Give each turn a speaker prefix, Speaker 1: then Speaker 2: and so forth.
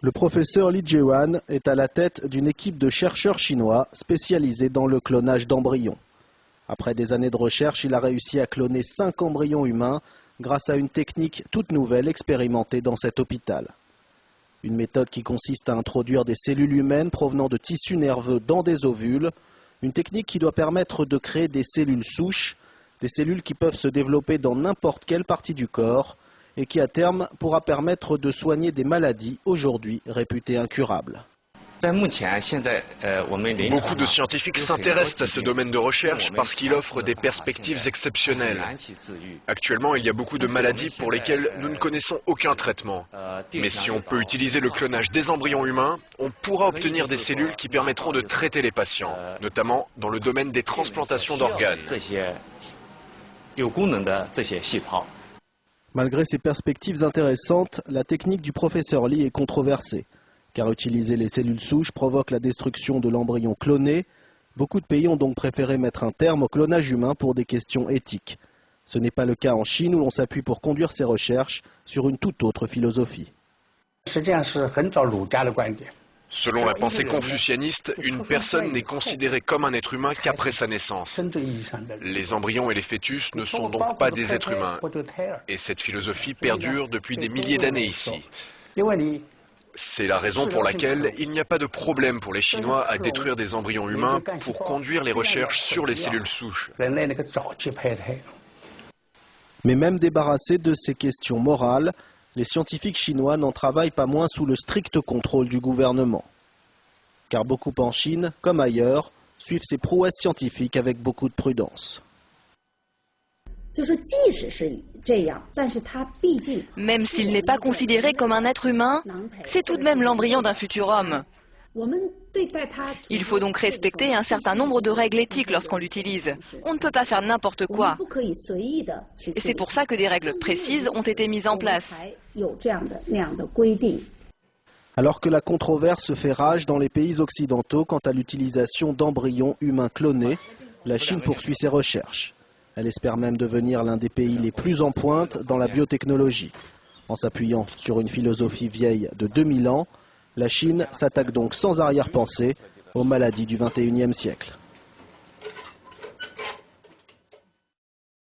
Speaker 1: Le professeur Li Zhewan est à la tête d'une équipe de chercheurs chinois spécialisés dans le clonage d'embryons. Après des années de recherche, il a réussi à cloner 5 embryons humains grâce à une technique toute nouvelle expérimentée dans cet hôpital. Une méthode qui consiste à introduire des cellules humaines provenant de tissus nerveux dans des ovules, une technique qui doit permettre de créer des cellules souches, des cellules qui peuvent se développer dans n'importe quelle partie du corps et qui à terme pourra permettre de soigner des maladies aujourd'hui réputées incurables.
Speaker 2: Beaucoup de scientifiques s'intéressent à ce domaine de recherche parce qu'il offre des perspectives exceptionnelles. Actuellement, il y a beaucoup de maladies pour lesquelles nous ne connaissons aucun traitement. Mais si on peut utiliser le clonage des embryons humains, on pourra obtenir des cellules qui permettront de traiter les patients, notamment dans le domaine des transplantations d'organes.
Speaker 1: Malgré ces perspectives intéressantes, la technique du professeur Li est controversée. Car utiliser les cellules souches provoque la destruction de l'embryon cloné. Beaucoup de pays ont donc préféré mettre un terme au clonage humain pour des questions éthiques. Ce n'est pas le cas en Chine où l'on s'appuie pour conduire ses recherches sur une toute autre philosophie.
Speaker 2: Selon la pensée confucianiste, une personne n'est considérée comme un être humain qu'après sa naissance. Les embryons et les fœtus ne sont donc pas des êtres humains. Et cette philosophie perdure depuis des milliers d'années ici. C'est la raison pour laquelle il n'y a pas de problème pour les Chinois à détruire des embryons humains pour conduire les recherches sur les cellules souches.
Speaker 1: Mais même débarrassés de ces questions morales, les scientifiques chinois n'en travaillent pas moins sous le strict contrôle du gouvernement. Car beaucoup en Chine, comme ailleurs, suivent ces prouesses scientifiques avec beaucoup de prudence.
Speaker 3: Même s'il n'est pas considéré comme un être humain, c'est tout de même l'embryon d'un futur homme. Il faut donc respecter un certain nombre de règles éthiques lorsqu'on l'utilise. On ne peut pas faire n'importe quoi. Et c'est pour ça que des règles précises ont été mises en place.
Speaker 1: Alors que la controverse fait rage dans les pays occidentaux quant à l'utilisation d'embryons humains clonés, la Chine poursuit ses recherches. Elle espère même devenir l'un des pays les plus en pointe dans la biotechnologie. En s'appuyant sur une philosophie vieille de 2000 ans, la Chine s'attaque donc sans arrière-pensée aux maladies du XXIe siècle.